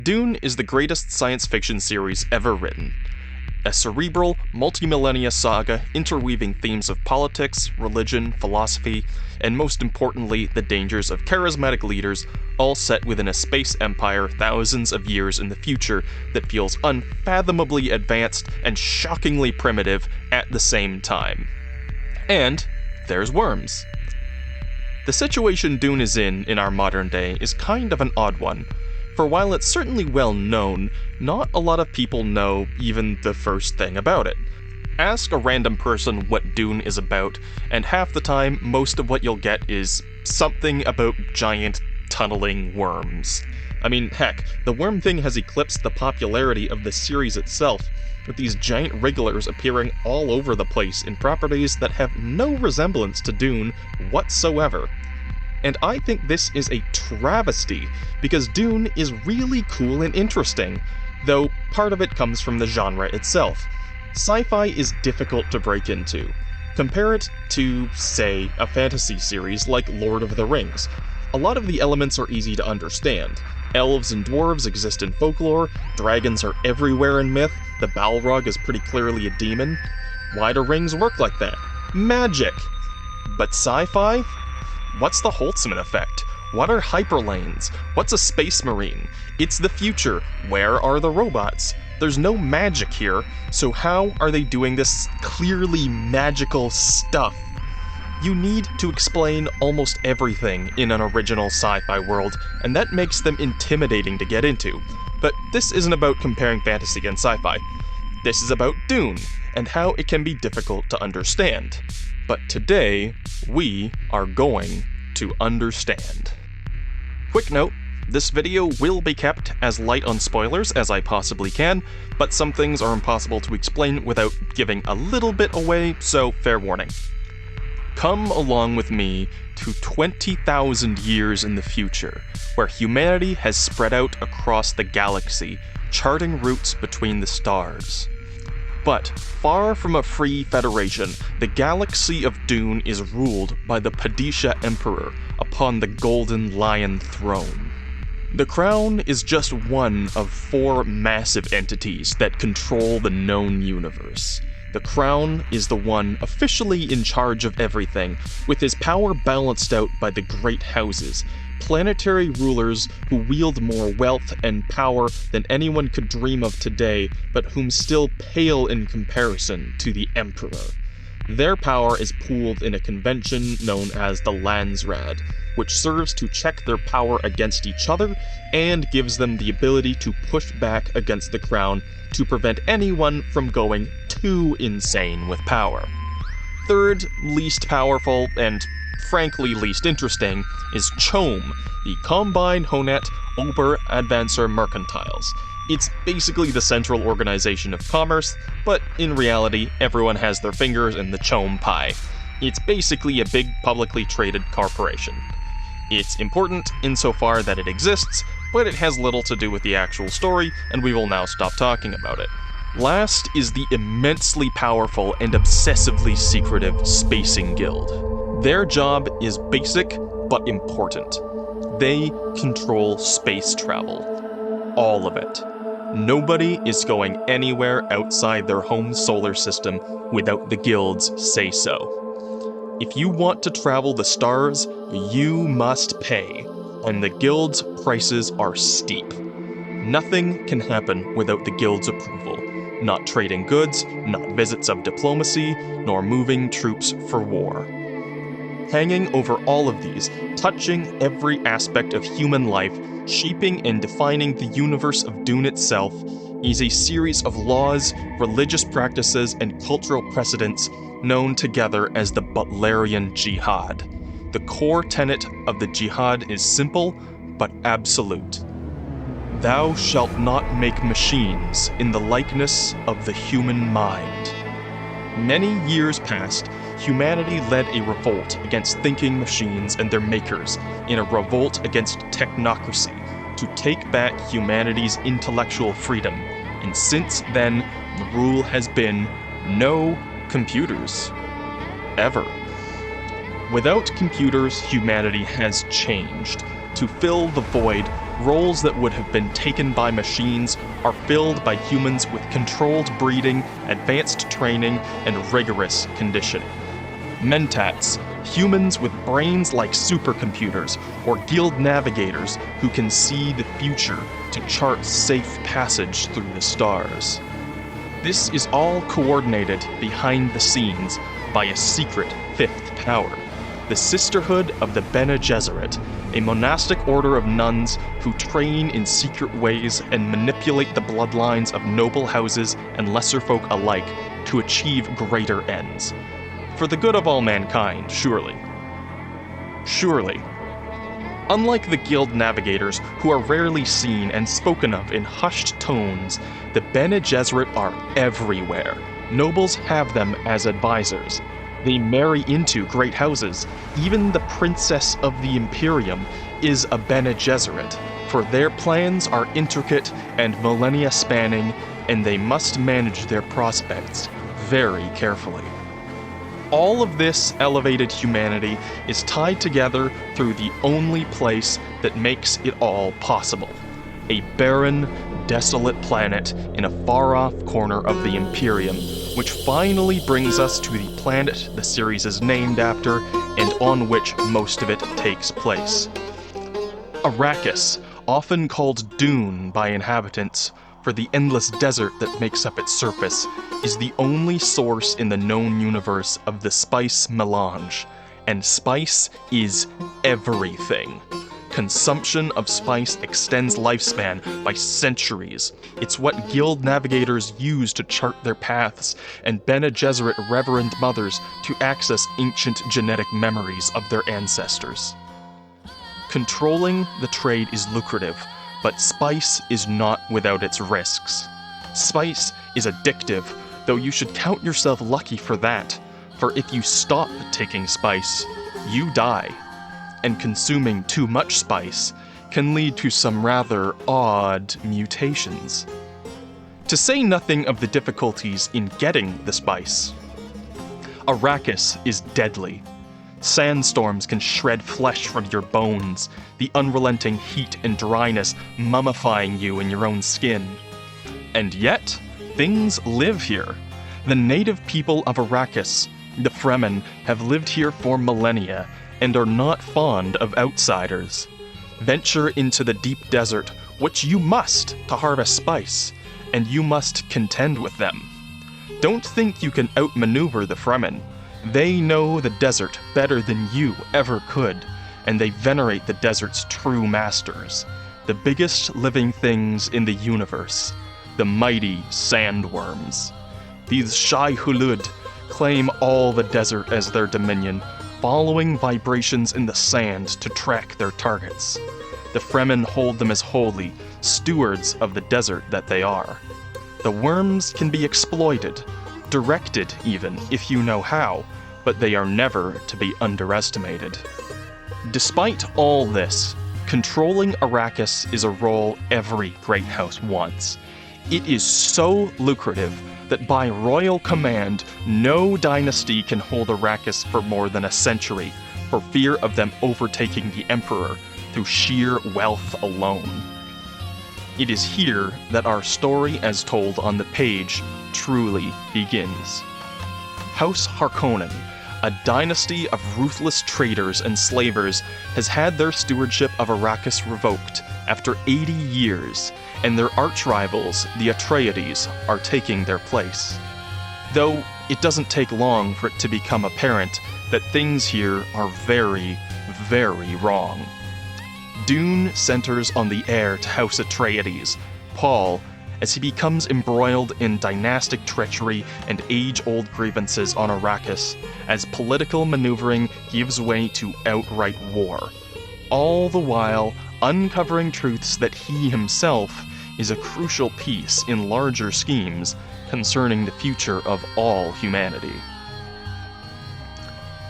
Dune is the greatest science fiction series ever written. A cerebral, multi-millennia saga interweaving themes of politics, religion, philosophy, and most importantly, the dangers of charismatic leaders, all set within a space empire thousands of years in the future that feels unfathomably advanced and shockingly primitive at the same time. And there's worms. The situation Dune is in our modern day is kind of an odd one. For while it's certainly well known, not a lot of people know even the first thing about it. Ask a random person what Dune is about, and half the time, most of what you'll get is something about giant, tunneling worms. I mean, heck, the worm thing has eclipsed the popularity of the series itself, with these giant wrigglers appearing all over the place in properties that have no resemblance to Dune whatsoever. And I think this is a travesty, because Dune is really cool and interesting, though part of it comes from the genre itself. Sci-fi is difficult to break into. Compare it to, say, a fantasy series like Lord of the Rings. A lot of the elements are easy to understand. Elves and dwarves exist in folklore, dragons are everywhere in myth, the Balrog is pretty clearly a demon. Why do rings work like that? Magic! But sci-fi? What's the Holtzman effect? What are hyperlanes? What's a space marine? It's the future. Where are the robots? There's no magic here, so how are they doing this clearly magical stuff? You need to explain almost everything in an original sci-fi world, and that makes them intimidating to get into. But this isn't about comparing fantasy and sci-fi. This is about Dune, and how it can be difficult to understand. But today, we are going to understand. Quick note, this video will be kept as light on spoilers as I possibly can, but some things are impossible to explain without giving a little bit away, so fair warning. Come along with me to 20,000 years in the future, where humanity has spread out across the galaxy, charting routes between the stars. But, far from a free federation, the Galaxy of Dune is ruled by the Padisha Emperor upon the Golden Lion throne. The Crown is just one of 4 massive entities that control the known universe. The Crown is the one officially in charge of everything, with his power balanced out by the Great Houses, planetary rulers who wield more wealth and power than anyone could dream of today, but whom still pale in comparison to the Emperor. Their power is pooled in a convention known as the Landsraad, which serves to check their power against each other and gives them the ability to push back against the Crown to prevent anyone from going too insane with power. Third least powerful, and frankly least interesting, is CHOAM, the Combine Honet Ober Advancer Mercantiles. It's basically the central organization of commerce, but in reality, everyone has their fingers in the CHOAM pie. It's basically a big publicly traded corporation. It's important insofar that it exists, but it has little to do with the actual story, and we will now stop talking about it. Last is the immensely powerful and obsessively secretive Spacing Guild. Their job is basic, but important. They control space travel. All of it. Nobody is going anywhere outside their home solar system without the guild's say-so. If you want to travel the stars, you must pay, and the guild's prices are steep. Nothing can happen without the guild's approval. Not trading goods, not visits of diplomacy, nor moving troops for war. Hanging over all of these, touching every aspect of human life, shaping and defining the universe of Dune itself, is a series of laws, religious practices, and cultural precedents known together as the Butlerian Jihad. The core tenet of the Jihad is simple, but absolute. Thou shalt not make machines in the likeness of the human mind. Many years past, humanity led a revolt against thinking machines and their makers, in a revolt against technocracy, to take back humanity's intellectual freedom, and since then, the rule has been no computers. Ever. Without computers, humanity has changed. To fill the void, roles that would have been taken by machines are filled by humans with controlled breeding, advanced training, and rigorous conditioning. Mentats, humans with brains like supercomputers, or guild navigators who can see the future to chart safe passage through the stars. This is all coordinated behind the scenes by a secret fifth power, the Sisterhood of the Bene Gesserit, a monastic order of nuns who train in secret ways and manipulate the bloodlines of noble houses and lesser folk alike to achieve greater ends. For the good of all mankind, surely. Surely. Unlike the guild navigators, who are rarely seen and spoken of in hushed tones, the Bene Gesserit are everywhere. Nobles have them as advisors. They marry into great houses. Even the Princess of the Imperium is a Bene Gesserit, for their plans are intricate and millennia spanning, and they must manage their prospects very carefully. All of this elevated humanity is tied together through the only place that makes it all possible: a barren, desolate planet in a far-off corner of the Imperium, which finally brings us to the planet the series is named after and on which most of it takes place. Arrakis, often called Dune by inhabitants, for the endless desert that makes up its surface, is the only source in the known universe of the spice melange, and spice is everything. Consumption of spice extends lifespan by centuries. It's what guild navigators use to chart their paths, and Bene Gesserit reverend mothers to access ancient genetic memories of their ancestors. Controlling the trade is lucrative, but spice is not without its risks. Spice is addictive, though you should count yourself lucky for that, for if you stop taking spice, you die. And consuming too much spice can lead to some rather odd mutations. To say nothing of the difficulties in getting the spice. Arrakis is deadly. Sandstorms can shred flesh from your bones, the unrelenting heat and dryness mummifying you in your own skin. And yet, things live here. The native people of Arrakis, the Fremen, have lived here for millennia, and are not fond of outsiders. Venture into the deep desert, which you must to harvest spice, and you must contend with them. Don't think you can outmaneuver the Fremen. They know the desert better than you ever could, and they venerate the desert's true masters, the biggest living things in the universe, the mighty sandworms. These Shai Hulud claim all the desert as their dominion, following vibrations in the sand to track their targets. The Fremen hold them as holy, stewards of the desert that they are. The worms can be exploited, directed even, if you know how, but they are never to be underestimated. Despite all this, controlling Arrakis is a role every great house wants. It is so lucrative that by royal command, no dynasty can hold Arrakis for more than a century, for fear of them overtaking the Emperor through sheer wealth alone. It is here that our story as told on the page truly begins. House Harkonnen, a dynasty of ruthless traders and slavers, has had their stewardship of Arrakis revoked after 80 years, and their arch-rivals, the Atreides, are taking their place. Though it doesn't take long for it to become apparent that things here are very, very wrong. Dune centers on the heir to House Atreides, Paul, as he becomes embroiled in dynastic treachery and age-old grievances on Arrakis, as political maneuvering gives way to outright war, all the while uncovering truths that he himself is a crucial piece in larger schemes concerning the future of all humanity.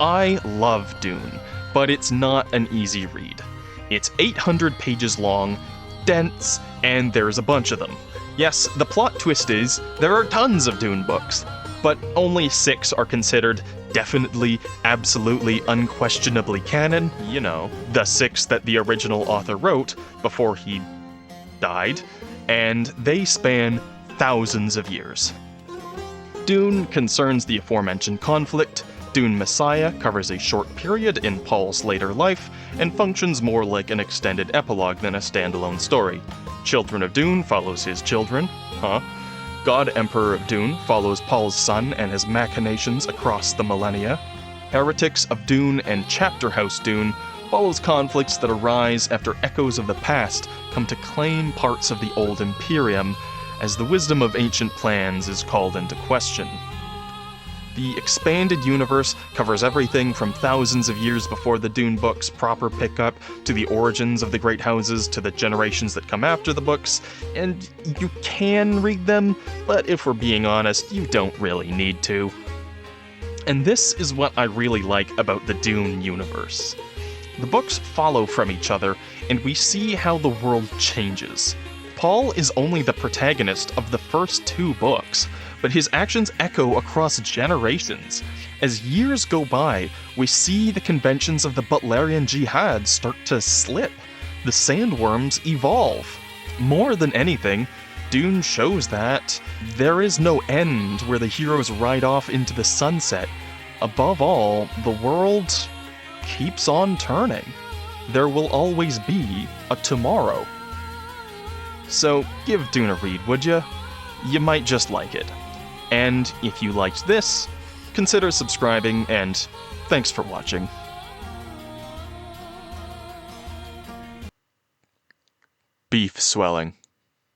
I love Dune, but it's not an easy read. It's 800 pages long, dense, and there's a bunch of them. Yes, the plot twist is there are tons of Dune books, but only 6 are considered definitely, absolutely, unquestionably canon, the 6 that the original author wrote before he died, and they span thousands of years. Dune concerns the aforementioned conflict. Dune Messiah covers a short period in Paul's later life and functions more like an extended epilogue than a standalone story. Children of Dune follows his children. God Emperor of Dune follows Paul's son and his machinations across the millennia. Heretics of Dune and Chapter House Dune follows conflicts that arise after echoes of the past come to claim parts of the old Imperium, as the wisdom of ancient plans is called into question. The expanded universe covers everything from thousands of years before the Dune books proper pickup, to the origins of the Great Houses, to the generations that come after the books, and you can read them, but if we're being honest, you don't really need to. And this is what I really like about the Dune universe. The books follow from each other, and we see how the world changes. Paul is only the protagonist of the first 2 books, but his actions echo across generations. As years go by, we see the conventions of the Butlerian Jihad start to slip. The sandworms evolve. More than anything, Dune shows that there is no end where the heroes ride off into the sunset. Above all, the world keeps on turning. There will always be a tomorrow. So give Dune a read, would ya? You might just like it. And if you liked this, consider subscribing, and thanks for watching. Beef swelling.